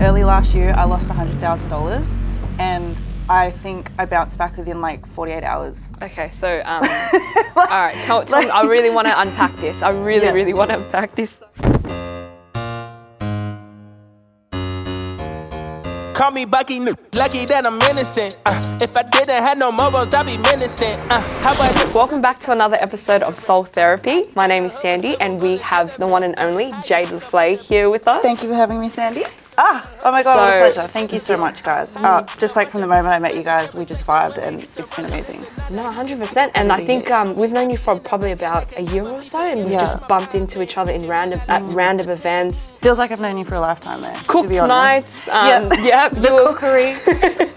early last year, I lost $100,000 and I think I bounced back within like 48 hours. Okay, so, all right, tell me, I really want to unpack this. I really want to unpack this. Call me Bucky, lucky that I'm innocent. If I didn't have no morals, I'd be menacing. Welcome back to another episode of Soul Therapy. My name is Sandy, and we have the one and only Jade Le Flay here with us. Thank you for having me, Sandy. Oh my God, what a pleasure. Thank you so much, guys. Just like from the moment I met you guys, we just vibed and it's been amazing. No, 100%. And I think we've known you for probably about a year or so, and we've just bumped into each other in random events. Feels like I've known you for a lifetime there. Cooked nights. The cookery.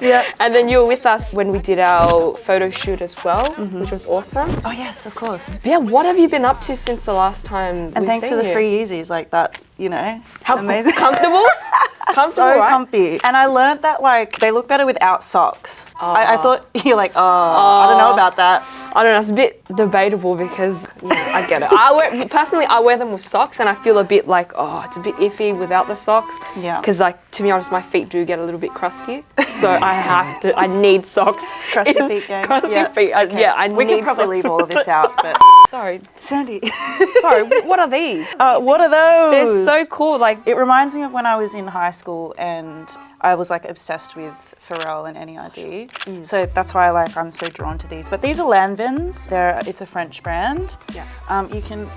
Yeah. And then you were with us when we did our photo shoot as well, which was awesome. Oh yes, of course. Yeah, what have you been up to since the last time And we've thanks seen for the you? free Yeezys, like that, you know. How amazing. Comfortable? Comfortable, so right? comfy. And I learn't that like they look better without socks. I thought you're like, I don't know about that. I don't know, it's a bit debatable because I get it. Personally, I wear them with socks and I feel a bit like, it's a bit iffy without the socks. Yeah. Because like, to be honest, my feet do get a little bit crusty. So I need socks. Crusty feet gang. Crusty feet, I need We could probably socks. leave all of this out, but. Sorry. Sandy. Sorry, what are these? What are those? They're so cool. Like, it reminds me of when I was in high school and I was like obsessed with Apparel and NERD. So that's why I'm so drawn to these. But these are Lanvins. It's a French brand. Yeah. You can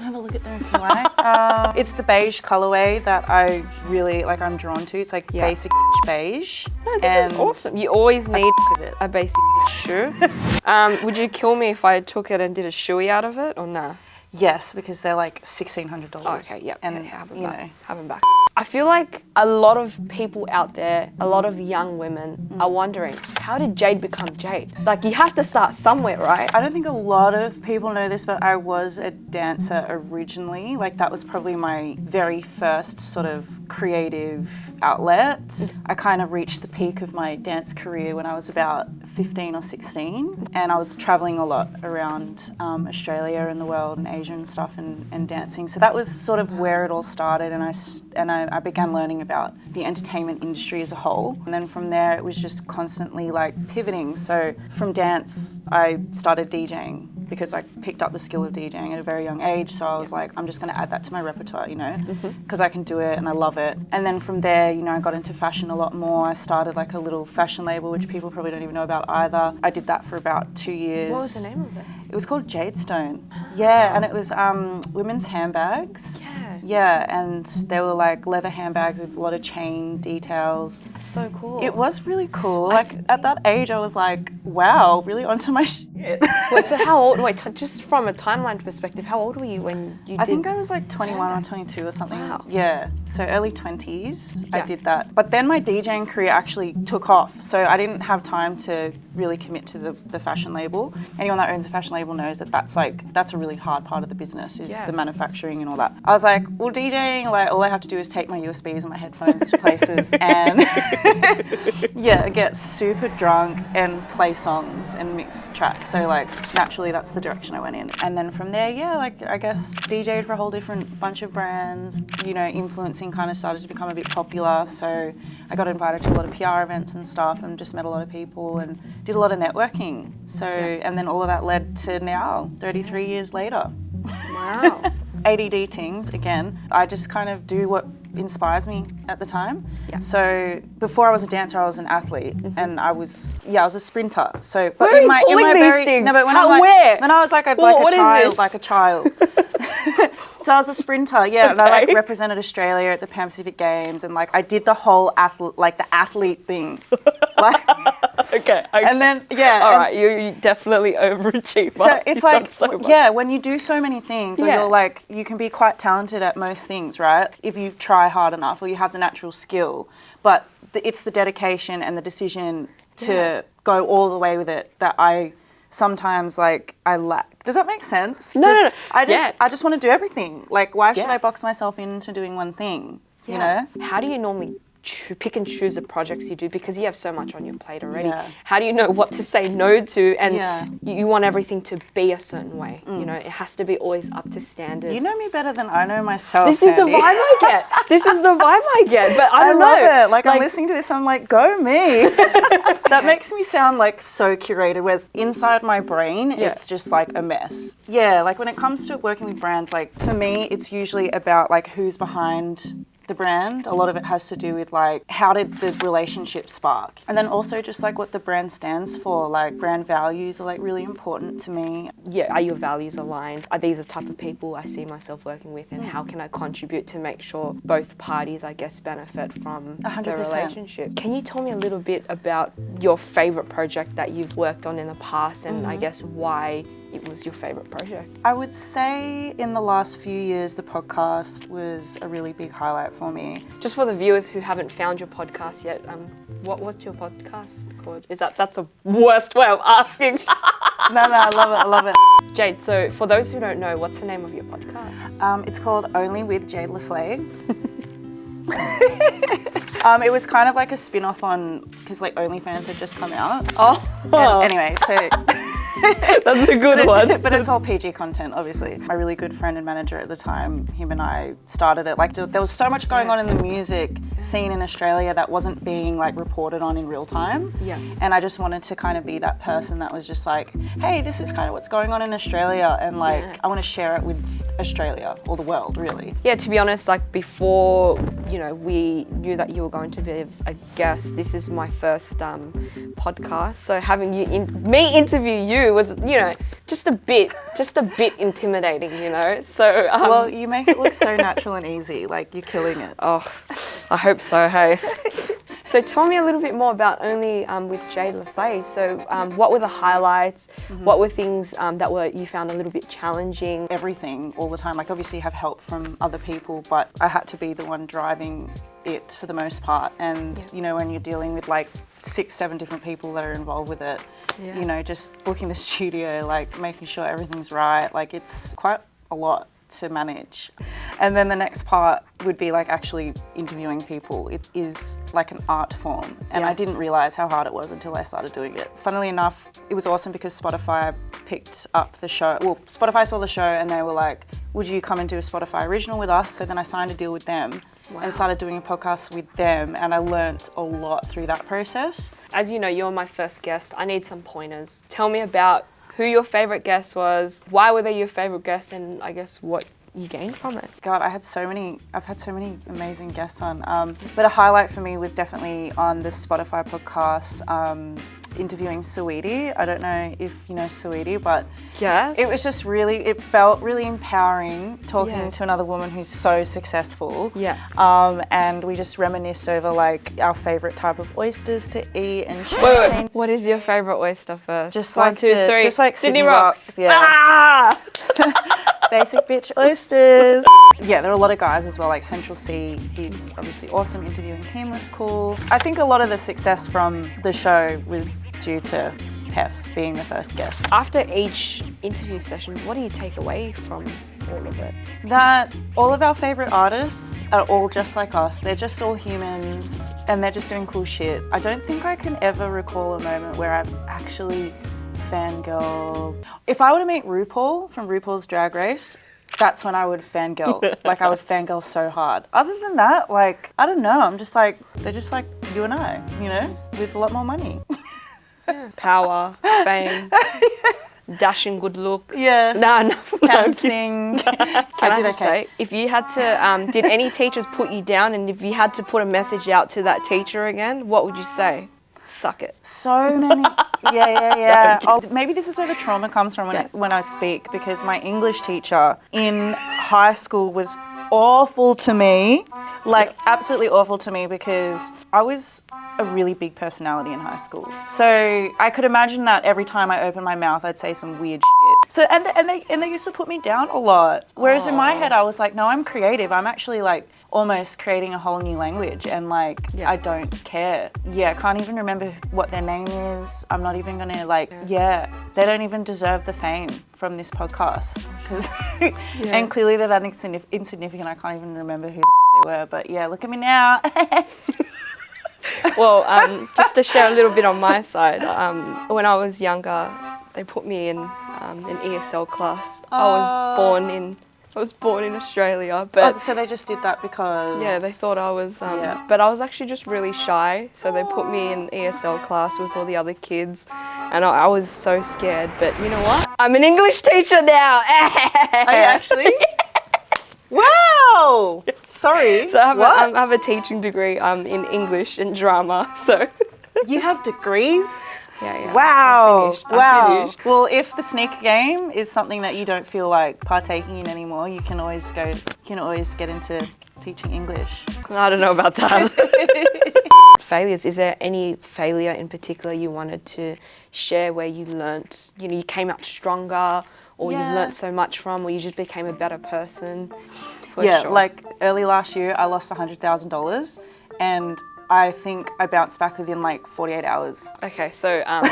have a look at them if you like. It's the beige colorway that I really I'm drawn to. It's like basic beige. No, this is awesome. You always need a basic shoe. Would you kill me if I took it and did a shoey out of it or nah? Yes, because they're like $1,600. Oh, okay, yep. And have them back. I feel like a lot of people out there, a lot of young women are wondering, how did Jade become Jade? Like, you have to start somewhere, right? I don't think a lot of people know this, but I was a dancer originally. Like, that was probably my very first sort of creative outlet. I kind of reached the peak of my dance career when I was about 15 or 16, and I was traveling a lot around Australia and the world and Asia and stuff and dancing. So that was sort of where it all started, and I began learning about the entertainment industry as a whole. And then from there, it was just constantly pivoting. So from dance, I started DJing because I picked up the skill of DJing at a very young age. So I was like, I'm just going to add that to my repertoire, because I can do it and I love it. And then from there, I got into fashion a lot more. I started a little fashion label, which people probably don't even know about either. I did that for about 2 years. What was the name of it? It was called Jadestone. Yeah, and it was women's handbags. Yeah, and they were leather handbags with a lot of chain details. That's so cool. It was really cool. At that age, I was like, wow, really onto my shit. Wait, so how old, just from a timeline perspective, how old were you when you did? I think I was 21 or 22 or something. Wow. Yeah, so early 20s, I did that. But then my DJing career actually took off, so I didn't have time to really commit to the fashion label. Anyone that owns a fashion label knows that that's a really hard part of the business, is the manufacturing and all that. I was like, well, DJing, all I have to do is take my USBs and my headphones to places and get super drunk and play songs and mix tracks. So naturally that's the direction I went in. And then from there, I guess DJ'd for a whole different bunch of brands. Influencing kind of started to become a bit popular. So I got invited to a lot of PR events and stuff and just met a lot of people and did a lot of networking. So, and then all of that led to now, 33 years later. Wow. ADD things, again, I just kind of do what inspires me at the time. Yeah. So before I was a dancer, I was an athlete, and I was a sprinter. So, but where are you pulling these things? No, but when I was like a child. So I was a sprinter, and I represented Australia at the Pan Pacific Games, and I did the whole the athlete thing. Okay. And then all right, you definitely overachiever. So it's when you do so many things, or you're you can be quite talented at most things, right? If you try hard enough, or you have the natural skill, but it's the dedication and the decision to go all the way with it that I sometimes I lack. Does that make sense? No. I just want to do everything. Why should I box myself into doing one thing? You know? How do you normally pick and choose the projects you do because you have so much on your plate already? Yeah. How do you know what to say no to? And Yeah. you want everything to be a certain way. You know, it has to be always up to standard. You know me better than I know myself. This is the Sandy. vibe I get. This is the vibe I get. But I don't love know. it. Like I'm listening to this, I'm like, go me. That makes me sound like so curated, whereas inside my brain, it's just like a mess. Yeah, like when it comes to working with brands, like for me, it's usually about like who's behind the brand. A lot of it has to do with like how did the relationship spark, and then also just like what the brand stands for. Like brand values are like really important to me. Yeah, are your values aligned? Are these the type of people I see myself working with, and how can I contribute to make sure both parties, I guess, benefit from 100%. the relationship? Can you tell me a little bit about your favorite project that you've worked on in the past, and I guess why it was your favorite project? I would say in the last few years, the podcast was a really big highlight for me. Just for the viewers who haven't found your podcast yet, what's your podcast called? That's a worst way of asking. No, I love it. I love it. Jade, so for those who don't know, what's the name of your podcast? It's called Only with Jade Le Flay. It was kind of like a spin-off on, because like OnlyFans had just come out. Anyway, so... That's a good one. But it's all PG content, obviously. My really good friend and manager at the time, him and I started it. Like there was so much going on in the music scene in Australia that wasn't being like reported on in real time. Yeah. And I just wanted to kind of be that person that was just like, hey, this is kind of what's going on in Australia, and like I want to share it with Australia or the world, really. Yeah, to be honest, like before, you know, we knew that you were going to be a guest, this is my first podcast. So having me interview you was, you know, just a bit intimidating, you know. So well, you make it look so natural and easy, like you're killing it. Oh, I hope so. Hey. So tell me a little bit more about Only with Jade Le Flay. So what were the highlights? What were things that you found a little bit challenging? Everything, all the time. Like obviously you have help from other people, but I had to be the one driving it for the most part. And you know, when you're dealing with like 6-7 different people that are involved with it, you know, just booking the studio, like making sure everything's right, like it's quite a lot to manage. And then the next part would be like actually interviewing people. It is like an art form, and I didn't realize how hard it was until I started doing it. Funnily enough, it was awesome because Spotify picked up the show. Well, Spotify saw the show and they were like, would you come and do a Spotify original with us? So then I signed a deal with them and started doing a podcast with them, and I learnt a lot through that process. As you know, you're my first guest. I need some pointers. Tell me about who your favorite guest was, why were they your favorite guest, and I guess what you gained from it. God, I've had so many amazing guests on. But a highlight for me was definitely on the Spotify podcast, interviewing Saweetie. I don't know if you know Saweetie, but it was just it felt really empowering talking to another woman who's so successful. And we just reminisced over like our favorite type of oysters to eat. And wait, what is your favorite oyster first? Just One, like two, three. Just like Sydney Rocks. Basic bitch oysters. Yeah, there are a lot of guys as well, like Central C, he's obviously awesome. Interviewing him was cool. I think a lot of the success from the show was due to Hefs being the first guest. After each interview session, what do you take away from all of it? That all of our favourite artists are all just like us. They're just all humans and they're just doing cool shit. I don't think I can ever recall a moment where I've actually fangirl. If I were to meet RuPaul from RuPaul's Drag Race, that's when I would fangirl. Like I would fangirl so hard. Other than that, like, I don't know. I'm just like, they're just like you and I, you know, with a lot more money. Power, fame, dashing good looks. Yeah. No. Can sing. Can I just say, if you had to, did any teachers put you down, and if you had to put a message out to that teacher again, what would you say? Suck it. So many. Yeah. Oh, maybe this is where the trauma comes from when I speak, because my English teacher in high school was awful to me, like absolutely awful to me, because I was a really big personality in high school. So I could imagine that every time I opened my mouth, I'd say some weird shit. So and they used to put me down a lot. Whereas in my head, I was like, no, I'm creative. I'm actually like almost creating a whole new language, and like I don't care. I can't even remember what their name is. I'm not even gonna they don't even deserve the fame from this podcast, because and clearly they're that insignificant. I can't even remember who the they were, but yeah, look at me now. Well, just to share a little bit on my side, when I was younger, they put me in an ESL class. I was born in Australia, but so they just did that because... yeah, they thought I was, but I was actually just really shy, so they put me in ESL class with all the other kids, and I was so scared, but you know what? I'm an English teacher now! Are you actually? Wow! Sorry. So I have a teaching degree in English and drama, so... You have degrees? Yeah. Wow. I finished. Well, if the sneaker game is something that you don't feel like partaking in anymore, you can always get into teaching English. I don't know about that. Failures. Is there any failure in particular you wanted to share where you learnt, you came out stronger, or you learnt so much from, or you just became a better person? Sure. Like early last year, I lost $100,000, and I think I bounced back within like 48 hours. Okay, so, all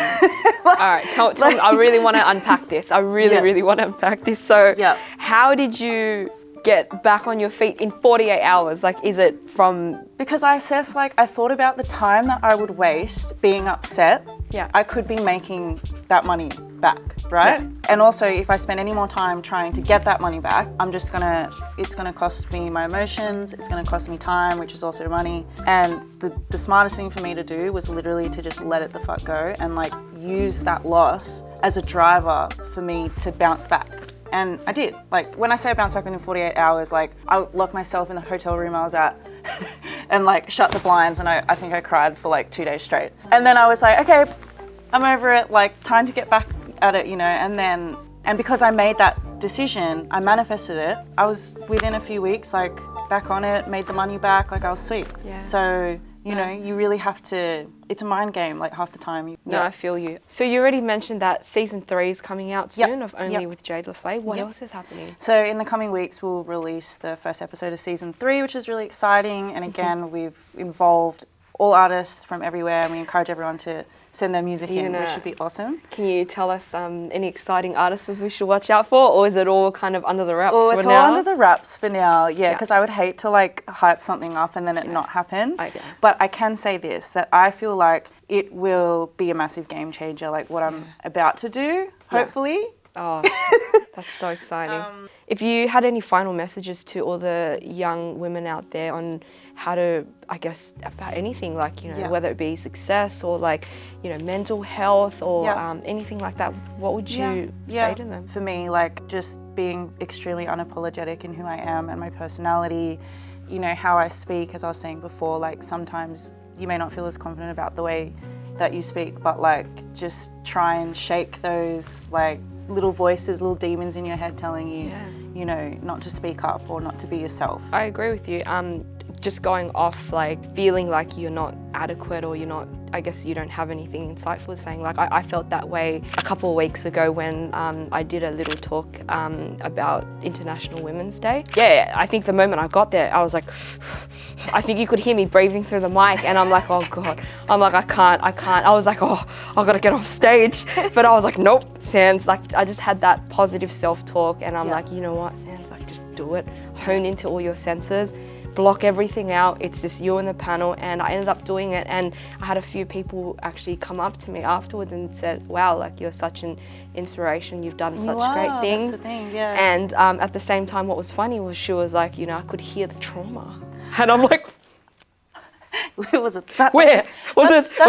right, tell me, I really want to unpack this. I really want to unpack this. So, how did you get back on your feet in 48 hours? Like, is it from... Because I assessed, I thought about the time that I would waste being upset. Yeah. I could be making that money back, right? Yeah. And also, if I spend any more time trying to get that money back, it's gonna cost me my emotions, it's gonna cost me time, which is also money. And the smartest thing for me to do was literally to just let it the fuck go and use that loss as a driver for me to bounce back. And I did. When I say I bounced back within 48 hours, I locked myself in the hotel room I was at and shut the blinds, and I think I cried for 2 days straight. And then I was like, okay, I'm over it, time to get back at it, and because I made that decision, I manifested it. I was within a few weeks, back on it, made the money back, I was sweet. Yeah. So, you know, you really have to, it's a mind game, half the time. No, I feel you. So you already mentioned that season 3 is coming out soon of Only with Jade Le Flay. What else is happening? So in the coming weeks, we'll release the first episode of season 3, which is really exciting. And again, we've involved all artists from everywhere, and we encourage everyone to send their music in, which should be awesome. Can you tell us any exciting artists we should watch out for, or is it all kind of under the wraps for now? It's all under the wraps for now, because I would hate to hype something up and then it not happen. Okay. But I can say this, that I feel like it will be a massive game changer, what I'm about to do, hopefully. Oh, that's so exciting. If you had any final messages to all the young women out there on how to, I guess, about anything, whether it be success or mental health or anything like that, what would you say to them? For me, just being extremely unapologetic in who I am and my personality, how I speak, as I was saying before, sometimes you may not feel as confident about the way that you speak, but just try and shake those little voices, little demons in your head telling you, not to speak up or not to be yourself. I agree with you. Just going off feeling like you're not adequate or you're not, I guess you don't have anything insightful, saying I felt that way a couple of weeks ago when I did a little talk about International Women's Day. Yeah, I think the moment I got there, I was like, I think you could hear me breathing through the mic, and I'm like, oh God. I'm like, I can't. I was like, oh, I gotta get off stage. But I was like, nope, Sans, I just had that positive self-talk, and I'm like, you know what, Sans, just do it. Hone into all your senses. Block everything out, it's just you and the panel, and I ended up doing it, and I had a few people actually come up to me afterwards and said, wow, you're such an inspiration, you've done such great things. That's the thing, yeah. And at the same time, what was funny was she was like, I could hear the trauma. And I'm like, where was it? Was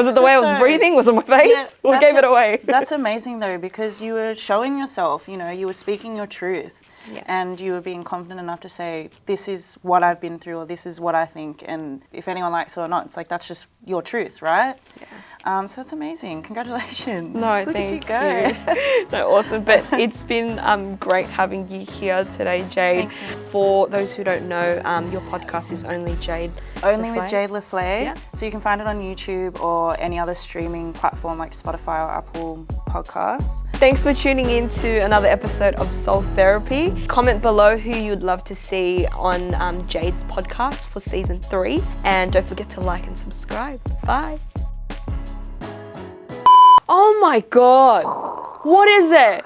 it the way I was breathing? Was it my face? Yeah, What gave it away? That's amazing though, because you were showing yourself, you were speaking your truth. Yeah. And you were being confident enough to say, this is what I've been through, or this is what I think, and if anyone likes it or not, it's that's just your truth, right? Yeah. So it's amazing. Congratulations. No, thank you. No, awesome. But it's been great having you here today, Jade. Thanks. For those who don't know, your podcast is Only Jade Only Le with Jade Le Flay. Yeah. So you can find it on YouTube or any other streaming platform like Spotify or Apple Podcasts. Thanks for tuning in to another episode of Soul Therapy. Comment below who you'd love to see on Jade's podcast for season 3. And don't forget to like and subscribe. Bye. Oh my God. What is it?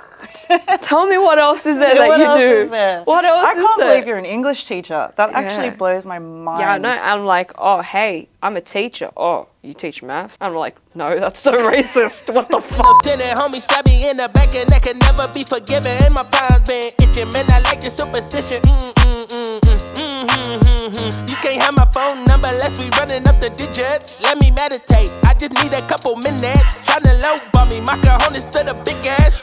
Tell me what else is there that What you else do? is there? What else I is can't there? believe you're an English teacher. That actually Yeah. blows my mind. Yeah, I know. I'm like, oh, hey, I'm a teacher. Oh, you teach maths? I'm like, no, that's so racist. What the fuck? Sending homies stab me in the back and that can never be forgiven. And my palms been itching, man. I like the superstition. You can't have my phone number unless we running up the digits. Let me meditate. I just need a couple minutes. Tryna low ball me, my cojones to the big ass.